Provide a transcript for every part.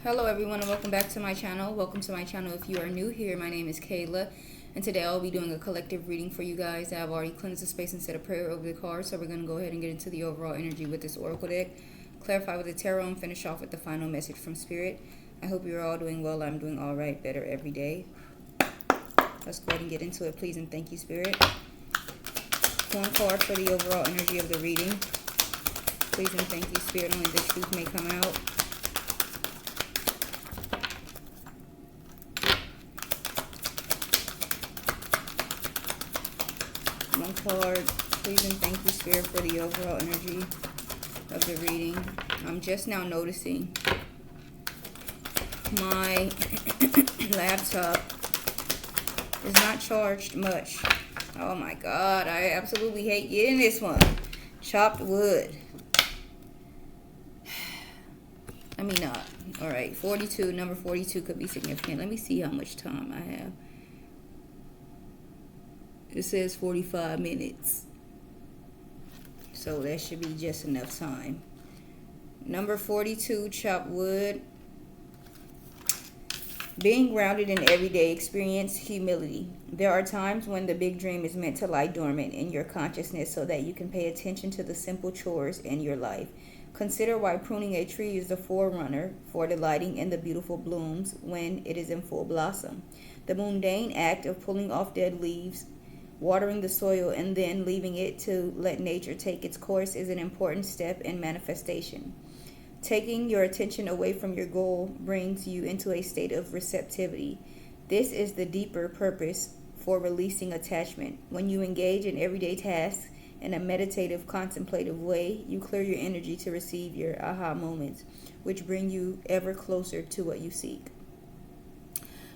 Hello everyone and welcome back to my channel. Welcome to my channel if you are new here. My name is Kayla and today I'll be doing a collective reading for you guys. I've already cleansed the space and said a prayer over the cards, so we're going to go ahead and get into the overall energy with this oracle deck, clarify with the tarot, and finish off with the final message from Spirit. I hope you're all doing well. I'm doing all right, better every day. Let's go ahead and get into it, please, and thank you, Spirit. One card for the overall energy of the reading. Please and thank you, Spirit. Only the truth may come out. One card, please and thank you, Spirit, for the overall energy of the reading. I'm just now noticing my laptop is not charged much. Oh my God, I absolutely hate getting this one. Chopped wood. I mean, not. All right, 42, number 42 could be significant. Let me see how much time I have. It says 45 minutes. So that should be just enough time. Number 42, chopped wood. Being grounded in everyday experience, humility. There are times when the big dream is meant to lie dormant in your consciousness so that you can pay attention to the simple chores in your life. Consider why pruning a tree is the forerunner for delighting in the beautiful blooms when it is in full blossom. The mundane act of pulling off dead leaves, watering the soil, and then leaving it to let nature take its course is an important step in manifestation. Taking your attention away from your goal brings you into a state of receptivity. This is the deeper purpose for releasing attachment. When you engage in everyday tasks in a meditative, contemplative way, you clear your energy to receive your aha moments, which bring you ever closer to what you seek.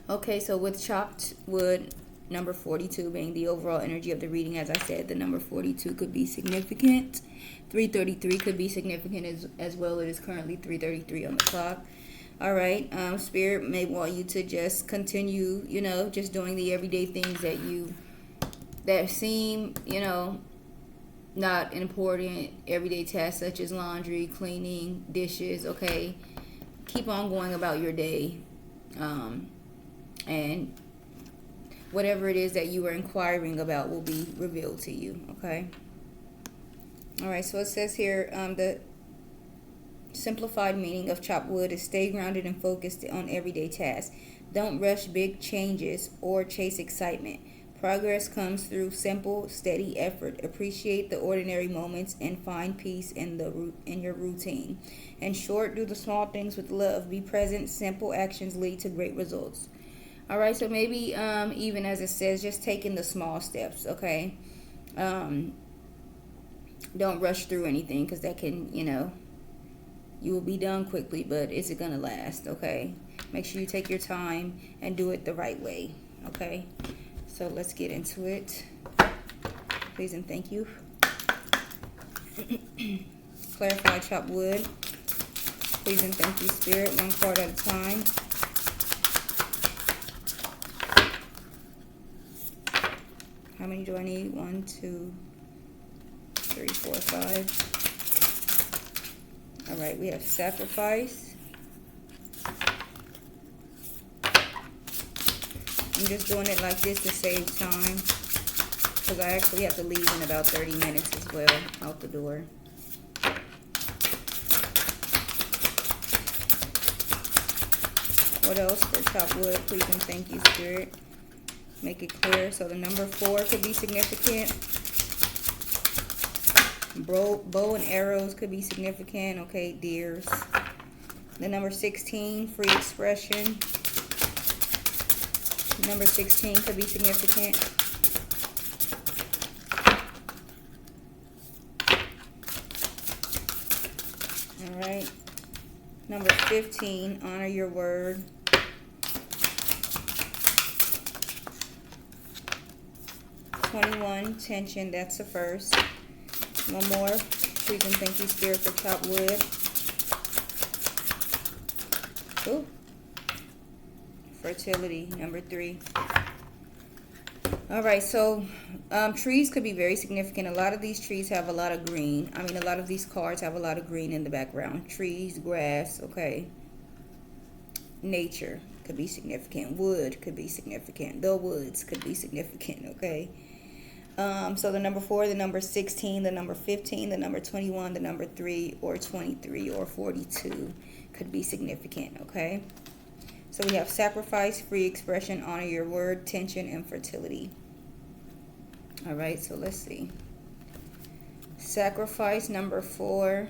Okay, so with chopped wood, number 42 being the overall energy of the reading, as I said, the number 42 could be significant. 333 could be significant as well. It is currently 3:33 on the clock. All right, Spirit may want you to just continue, just doing the everyday things that seem, not important everyday tasks such as laundry, cleaning, dishes. Okay, keep on going about your day, and whatever it is that you are inquiring about will be revealed to you. Okay. All right, so it says here, the simplified meaning of chopped wood is stay grounded and focused on everyday tasks. Don't rush big changes or chase excitement. Progress comes through simple, steady effort. Appreciate the ordinary moments and find peace in your routine. In short, do the small things with love. Be present. Simple actions lead to great results. All right, so maybe even as it says, just taking the small steps, okay? Don't rush through anything because that can, you will be done quickly, but is it going to last, okay? Make sure you take your time and do it the right way, okay? So let's get into it. Please and thank you. Clarify chopped wood. Please and thank you, Spirit. One card at a time. How many do I need? 1, 2, 3, 4, 5. All right, we have sacrifice. I'm just doing it like this to save time because I actually have to leave in about 30 minutes as well out the door. What else for chopped wood? Please and thank you, Spirit. Make it clear. So the number 4 could be significant. Bow and arrows could be significant. Okay, deers. The number 16, free expression. Number 16 could be significant. All right. Number 15, honor your word. #21, tension, that's the first. One more. Please and thank you, Spirit, for chopped wood. Ooh. Fertility, number 3. All right, so trees could be very significant. A lot of these trees have a lot of green. I mean, a lot of these cards have a lot of green in the background. Trees, grass, okay. Nature could be significant. Wood could be significant. The woods could be significant, okay? So the number 4, the number 16, the number 15, the number 21, the number 3, or 23, or 42 could be significant, okay? So we have sacrifice, free expression, honor your word, tension, and fertility. All right, so let's see. Sacrifice, number 4.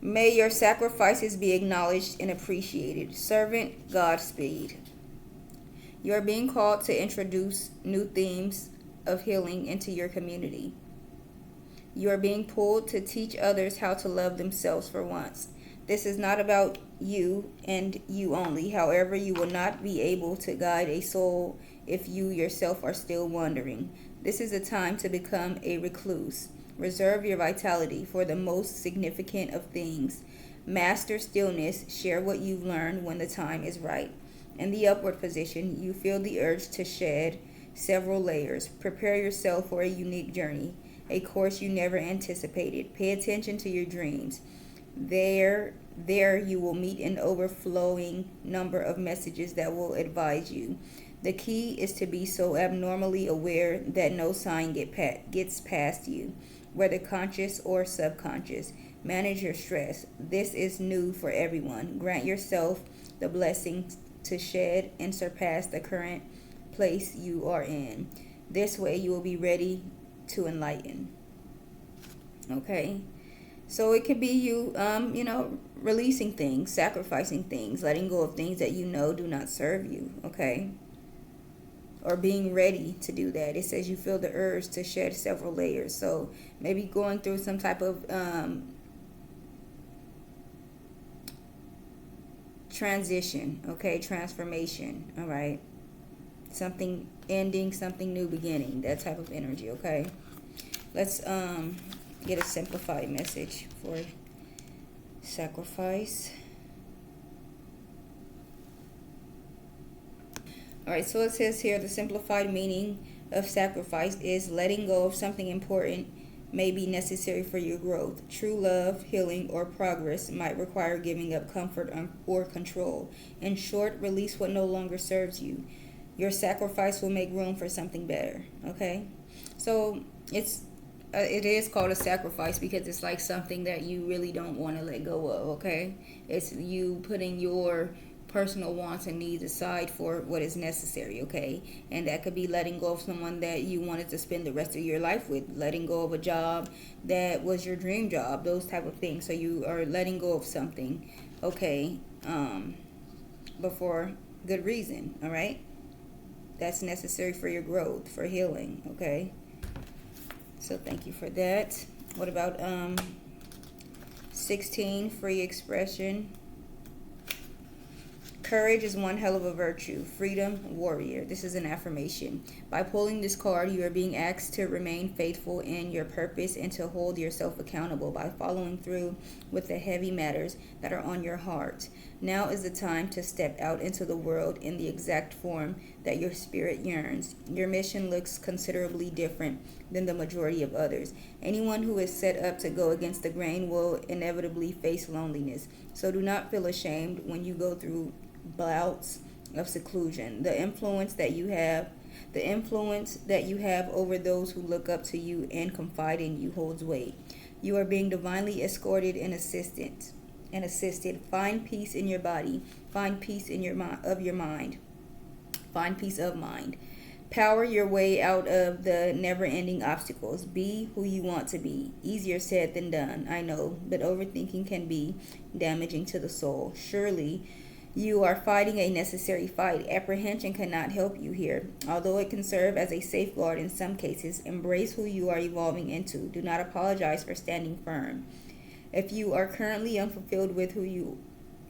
May your sacrifices be acknowledged and appreciated. Servant, Godspeed. You are being called to introduce new themes of healing into your community. You are being pulled to teach others how to love themselves for once. This is not about you and you only. However, you will not be able to guide a soul if you yourself are still wandering. This is a time to become a recluse. Reserve your vitality for the most significant of things. Master stillness. Share what you've learned when the time is right. In the upward position, you feel the urge to shed several layers. Prepare yourself for a unique journey, a course you never anticipated. Pay attention to your dreams. There you will meet an overflowing number of messages that will advise you. The key is to be so abnormally aware that no sign gets past you, whether conscious or subconscious. Manage your stress. This is new for everyone. Grant yourself the blessing to shed and surpass the current place you are in. This way you will be ready to enlighten. Okay? So it could be you, releasing things, sacrificing things, letting go of things that you know do not serve you, okay? Or being ready to do that. It says you feel the urge to shed several layers. So maybe going through some type of transition, okay? Transformation, all right? Something ending, something new beginning, that type of energy, okay? Let's get a simplified message for sacrifice. All right, so it says here the simplified meaning of sacrifice is letting go of something important may be necessary for your growth. True love, healing, or progress might require giving up comfort or control. In short, release what no longer serves you. Your sacrifice will make room for something better, okay? So it is called a sacrifice because it's like something that you really don't want to let go of, okay? It's you putting your personal wants and needs aside for what is necessary, okay? And that could be letting go of someone that you wanted to spend the rest of your life with, letting go of a job that was your dream job, those type of things. So you are letting go of something, okay, but for good reason, all right? That's necessary for your growth, for healing, okay? So thank you for that. What about 16, free expression? Courage is one hell of a virtue. Freedom, warrior. This is an affirmation. By pulling this card, you are being asked to remain faithful in your purpose and to hold yourself accountable by following through with the heavy matters that are on your heart. Now is the time to step out into the world in the exact form that your spirit yearns. Your mission looks considerably different than the majority of others. Anyone who is set up to go against the grain will inevitably face loneliness. So do not feel ashamed when you go through bouts of seclusion. The influence that you have over those who look up to you and confide in you holds weight. You are being divinely escorted and assisted. Find peace in your body. Find peace in your mind. Find peace of mind. Power your way out of the never-ending obstacles. Be who you want to be. Easier said than done, I know, but overthinking can be damaging to the soul. Surely you are fighting a necessary fight. Apprehension cannot help you here. Although it can serve as a safeguard in some cases, embrace who you are evolving into. Do not apologize for standing firm. If you are currently unfulfilled with who you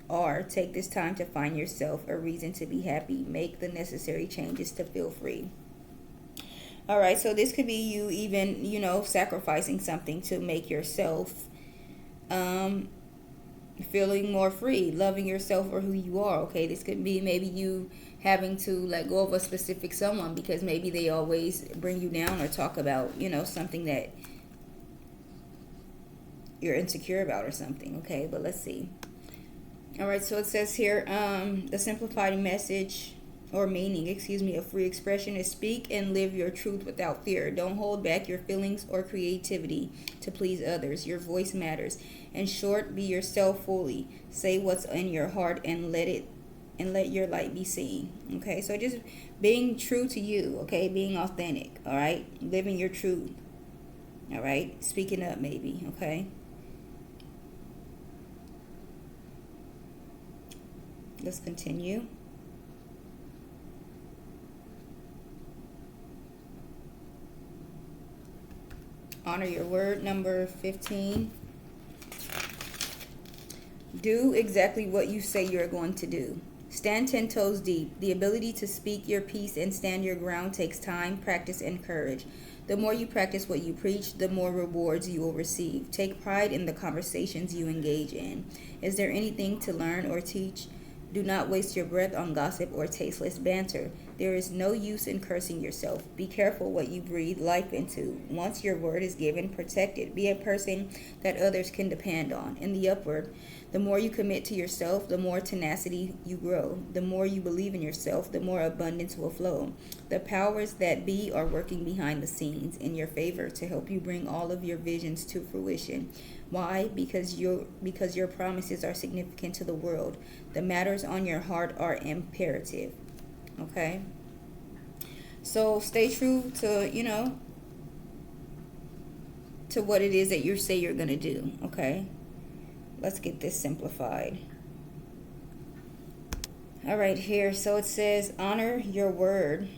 are, take this time to find yourself a reason to be happy. Make the necessary changes to feel free. All right, so this could be you even, sacrificing something to make yourself feeling more free, loving yourself for who you are, okay? This could be maybe you having to let go of a specific someone because maybe they always bring you down or talk about, something that you're insecure about or something, okay? But let's see. All right, so it says here, the simplified message or meaning, of free expression is speak and live your truth without fear. Don't hold back your feelings or creativity to please others. Your voice matters. In short, be yourself fully. Say what's in your heart and let your light be seen. Okay, so just being true to you, okay, being authentic, all right, living your truth, all right, speaking up maybe, okay. Let's continue. Honor your word, number 15. Do exactly what you say you're going to do. Stand 10 toes deep. The ability to speak your piece and stand your ground takes time, practice, and courage. The more you practice what you preach, the more rewards you will receive. Take pride in the conversations you engage in. Is there anything to learn or teach? Do not waste your breath on gossip or tasteless banter. There is no use in cursing yourself. Be careful what you breathe life into. Once your word is given, protect it. Be a person that others can depend on. In the upward, the more you commit to yourself, the more tenacity you grow. The more you believe in yourself, the more abundance will flow. The powers that be are working behind the scenes in your favor to help you bring all of your visions to fruition. Why? Because your promises are significant to the world. The matters on your heart are imperative. Okay? So stay true to, to what it is that you say you're going to do. Okay? Let's get this simplified. All right, here. So it says, honor your word.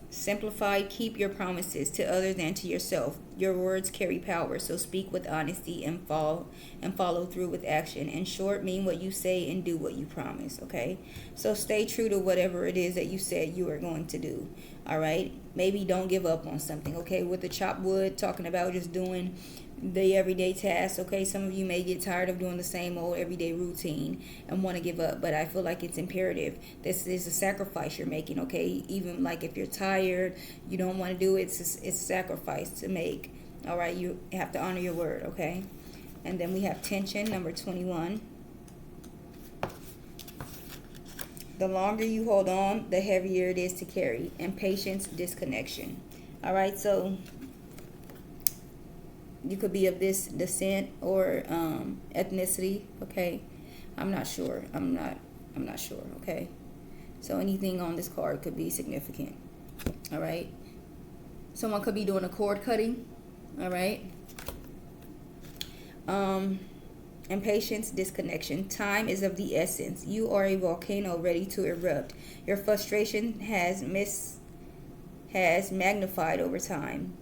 Simplified, keep your promises to others and to yourself. Your words carry power, so speak with honesty and follow through with action. In short, mean what you say and do what you promise, okay? So stay true to whatever it is that you said you are going to do, all right? Maybe don't give up on something, okay? With the chop wood, talking about just doing the everyday tasks, okay? Some of you may get tired of doing the same old everyday routine and want to give up, but I feel like it's imperative. This is a sacrifice you're making, okay? Even like if you're tired, you don't want to do it, it's a sacrifice to make, all right? You have to honor your word, okay? And then we have tension, number 21. The longer you hold on, the heavier it is to carry. Impatience, disconnection. All right, so you could be of this descent or ethnicity, okay? I'm not sure. I'm not sure, okay? So anything on this card could be significant. All right? Someone could be doing a cord cutting, all right? Impatience, disconnection. Time is of the essence. You are a volcano ready to erupt. Your frustration has magnified over time.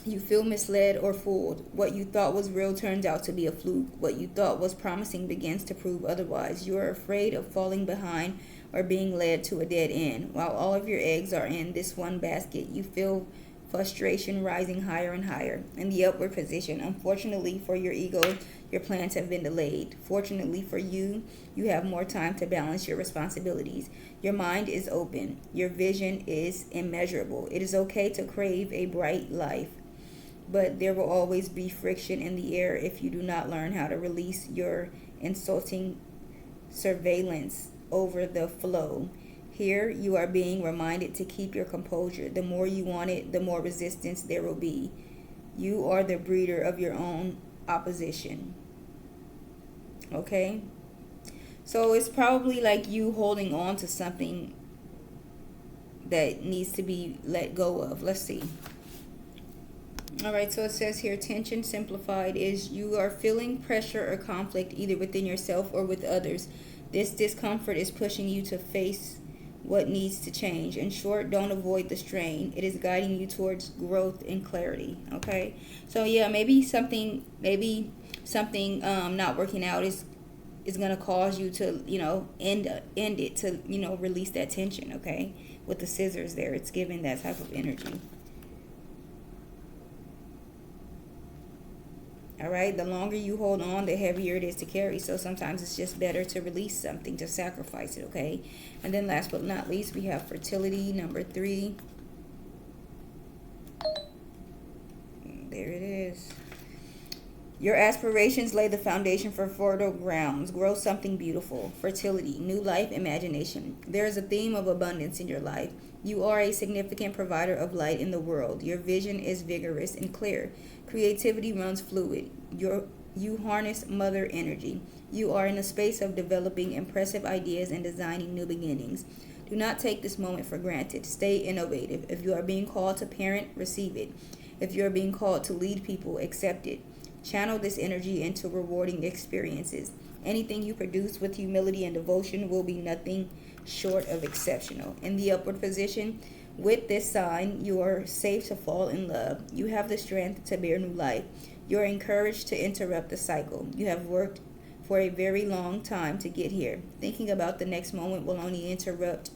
You feel misled or fooled. What you thought was real turns out to be a fluke. What you thought was promising begins to prove otherwise. You are afraid of falling behind or being led to a dead end. While all of your eggs are in this one basket, you feel frustration rising higher and higher. In the upward position, unfortunately for your ego, your plans have been delayed. Fortunately for you, you have more time to balance your responsibilities. Your mind is open. Your vision is immeasurable. It is okay to crave a bright life, but there will always be friction in the air if you do not learn how to release your insulting surveillance over the flow. Here, you are being reminded to keep your composure. The more you want it, the more resistance there will be. You are the breeder of your own opposition. Okay? So it's probably like you holding on to something that needs to be let go of. Let's see. All right, so it says here, tension simplified is you are feeling pressure or conflict either within yourself or with others. This discomfort is pushing you to face what needs to change. In short, don't avoid the strain. It is guiding you towards growth and clarity. Okay, so yeah, maybe something not working out is going to cause you to end it, to release that tension. Okay, with the scissors there, it's giving that type of energy. All right, the longer you hold on, the heavier it is to carry. So sometimes it's just better to release something, to sacrifice it, okay? And then last but not least, we have fertility, number 3. There it is. Your aspirations lay the foundation for fertile grounds. Grow something beautiful. Fertility, new life, imagination. There is a theme of abundance in your life. You are a significant provider of light in the world. Your vision is vigorous and clear. Creativity runs fluid. You harness mother energy. You are in a space of developing impressive ideas and designing new beginnings. Do not take this moment for granted. Stay innovative. If you are being called to parent, receive it. If you are being called to lead people, accept it. Channel this energy into rewarding experiences. Anything you produce with humility and devotion will be nothing short of exceptional. In the upward position, with this sign, you are safe to fall in love. You have the strength to bear new life. You are encouraged to interrupt the cycle. You have worked for a very long time to get here. Thinking about the next moment will only interrupt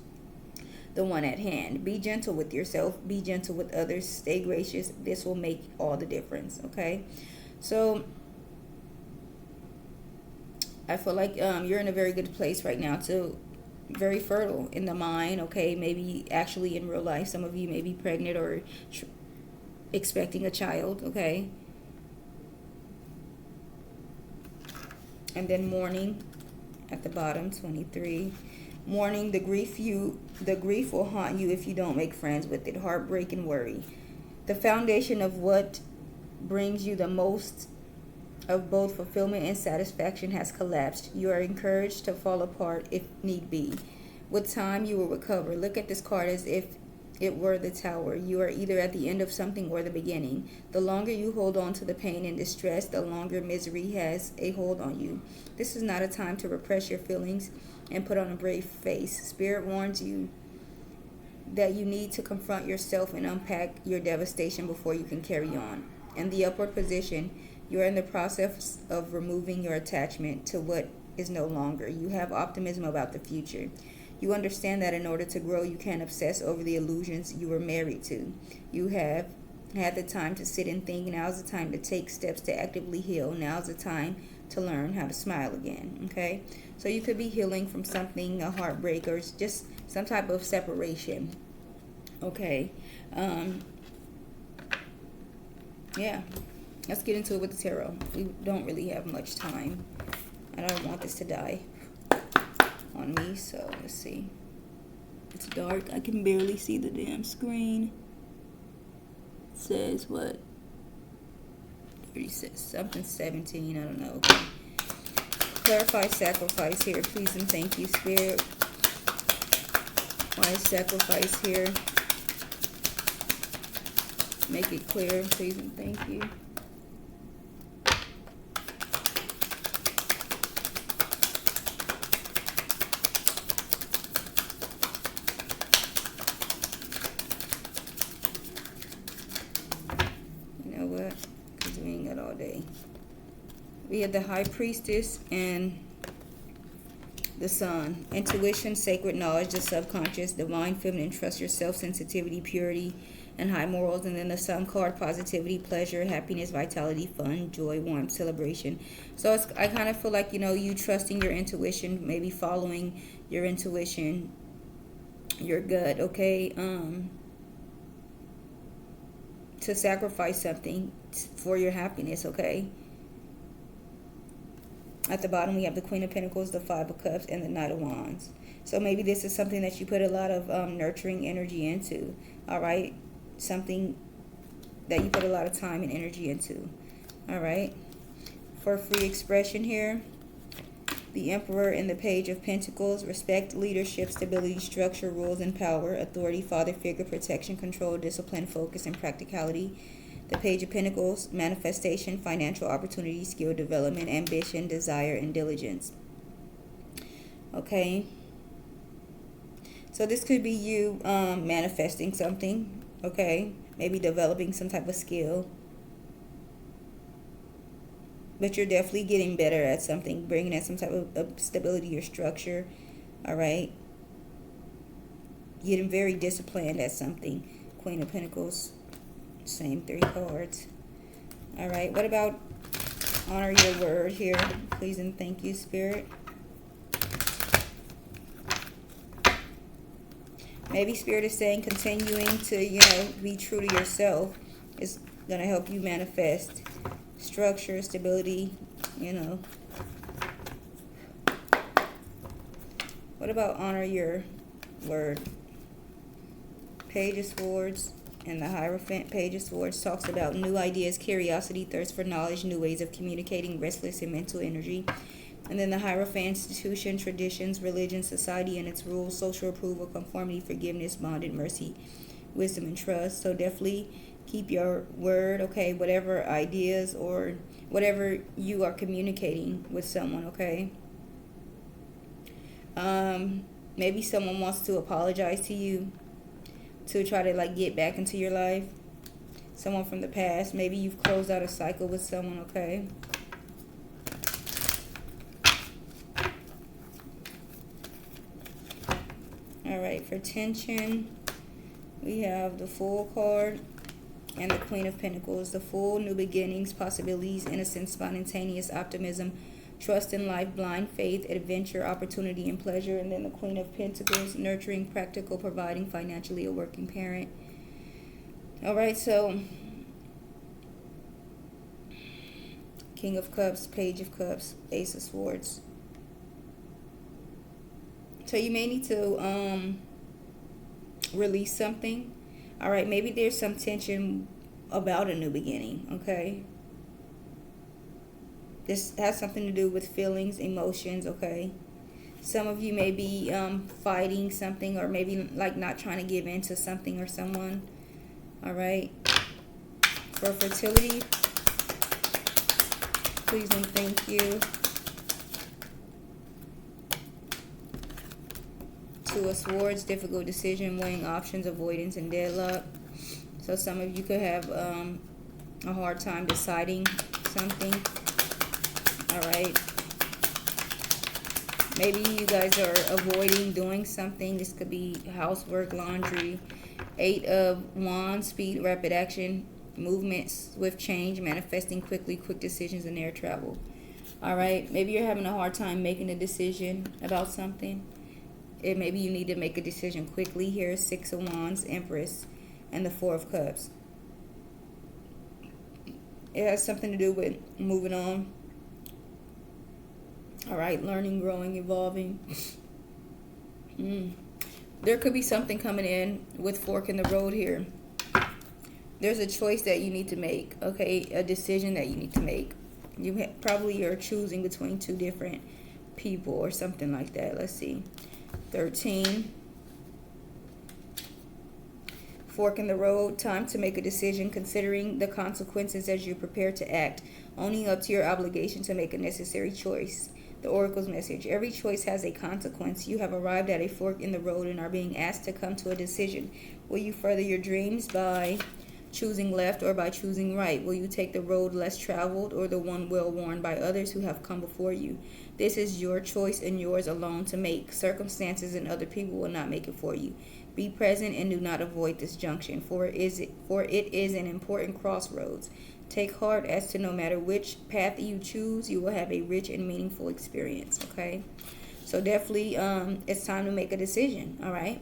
the one at hand. Be gentle with yourself. Be gentle with others. Stay gracious. This will make all the difference. Okay? So I feel like you're in a very good place right now to very fertile in the mind. Okay, maybe actually in real life, some of you may be pregnant or expecting a child. Okay, and then mourning at the bottom, 23. Mourning, the grief will haunt you if you don't make friends with it. Heartbreak and worry. The foundation of what brings you the most of both fulfillment and satisfaction has collapsed. You are encouraged to fall apart if need be. With time, you will recover. Look at this card as if it were the tower. You are either at the end of something or the beginning. The longer you hold on to the pain and distress, the longer misery has a hold on you. This is not a time to repress your feelings and put on a brave face. Spirit warns you that you need to confront yourself and unpack your devastation before you can carry on. In the upward position, you are in the process of removing your attachment to what is no longer. You have optimism about the future. You understand that in order to grow, you can't obsess over the illusions you were married to. You have had the time to sit and think. Now's the time to take steps to actively heal. Now's the time to learn how to smile again. Okay? So you could be healing from something, a heartbreak, or just some type of separation. Okay? Yeah, let's get into it with the tarot. We don't really have much time. I don't want this to die on me, so let's see. It's dark. I can barely see the damn screen. It says what? 36, something 17, I don't know. Okay. Clarify sacrifice here, please and thank you, Spirit. Why is sacrifice here? Make it clear, please and thank you. You know what? Because we ain't got all day. We have the High Priestess and the Sun. Intuition, sacred knowledge, the subconscious, divine feminine, trust yourself, sensitivity, purity, and high morals. And then the Sun card, positivity, pleasure, happiness, vitality, fun, joy, warmth, celebration. So I kind of feel like, you know, you trusting your intuition, maybe following your intuition, your gut, okay? To sacrifice something for your happiness, okay? At the bottom, we have the Queen of Pentacles, the Five of Cups, and the Knight of Wands. So maybe this is something that you put a lot of nurturing energy into, all right? Something that you put a lot of time and energy into, all right? For free expression here, the Emperor and the Page of Pentacles. Respect, leadership, stability, structure, rules, and power. Authority, father figure, protection, control, discipline, focus, and practicality. The Page of Pentacles, manifestation, financial opportunity, skill development, ambition, desire, and diligence. Okay. So this could be you manifesting something, okay? Maybe developing some type of skill. But you're definitely getting better at something, bringing in some type of stability or structure, all right? Getting very disciplined at something. Queen of Pentacles. Same 3 cards. All right, what about honor your word here? Please and thank you, Spirit. Maybe Spirit is saying continuing to, you know, be true to yourself is going to help you manifest structure, stability, you know. What about honor your word? Page of Swords and the Hierophant. Page of Swords talks about new ideas, curiosity, thirst for knowledge, new ways of communicating, restless and mental energy. And then the Hierophant, institution, traditions, religion, society and its rules, social approval, conformity, forgiveness, bonded, mercy, wisdom, and trust. So definitely keep your word, okay? Whatever ideas or whatever you are communicating with someone, okay? Maybe someone wants to apologize to you to try to like get back into your life. Someone from the past. Maybe you've closed out a cycle with someone, okay? Alright, for tension, we have the Fool card and the Queen of Pentacles. The Fool, new beginnings, possibilities, innocence, spontaneous optimism, trust in life, blind faith, adventure, opportunity, and pleasure. And then the Queen of Pentacles, nurturing, practical, providing, financially, a working parent. Alright, so King of Cups, Page of Cups, Ace of Swords. So you may need to release something. Alright, maybe there's some tension about a new beginning, okay? This has something to do with feelings, emotions, okay? Some of you may be fighting something, or maybe like not trying to give in to something or someone. Alright. For fertility, please and thank you. Two of Swords, difficult decision, weighing options, avoidance, and deadlock. So some of you could have a hard time deciding something. Alright. Maybe you guys are avoiding doing something. This could be housework, laundry. Eight of Wands, speed, rapid action, movement, swift change, manifesting quickly, quick decisions, and air travel. Alright. Maybe you're having a hard time making a decision about something. Maybe you need to make a decision quickly here. Six of Wands, Empress, and the Four of Cups. It has something to do with moving on. Alright, learning, growing, evolving. There could be something coming in with fork in the road here. There's a choice that you need to make, okay? A decision that you need to make. You probably are choosing between two different people or something like that. Let's see. 13. Fork in the road, time to make a decision, considering the consequences as you prepare to act, owning up to your obligation to make a necessary choice. The Oracle's message: every choice has a consequence. You have arrived at a fork in the road and are being asked to come to a decision. Will you further your dreams by choosing left or by choosing right? Will you take the road less traveled or the one well worn by others who have come before you? This is your choice and yours alone to make. Circumstances and other people will not make it for you. Be present and do not avoid this junction, for it is an important crossroads. Take heart as to no matter which path you choose, you will have a rich and meaningful experience, okay? So definitely it's time to make a decision, all right?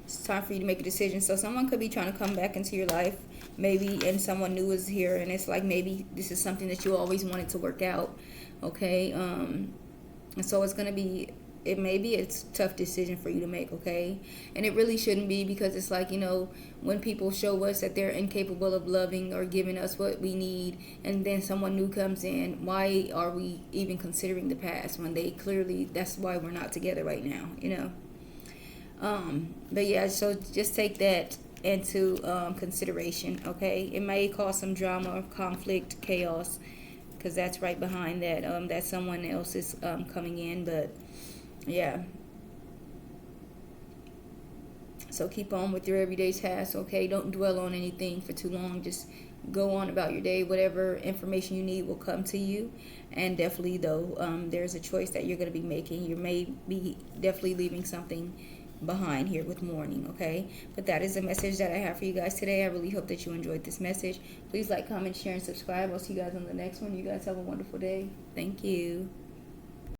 It's time for you to make a decision. So someone could be trying to come back into your life, maybe, and someone new is here, and it's like maybe this is something that you always wanted to work out, okay? And so it's going to be, it may be a tough decision for you to make, okay? And it really shouldn't be, because it's like, you know, when people show us that they're incapable of loving or giving us what we need, and then someone new comes in, why are we even considering the past when they clearly, that's why we're not together right now, you know? But yeah, so just take that into consideration, okay? It may cause some drama, conflict, chaos, because that's right behind that, that someone else is coming in, but yeah. So keep on with your everyday tasks, okay? Don't dwell on anything for too long. Just go on about your day. Whatever information you need will come to you. And definitely, though, there's a choice that you're going to be making. You may be definitely leaving something behind here with mourning, okay? But that is the message that I have for you guys today. I really hope that you enjoyed this message. Please like, comment, share, and subscribe. I'll see you guys on the next one. You guys have a wonderful day. Thank you.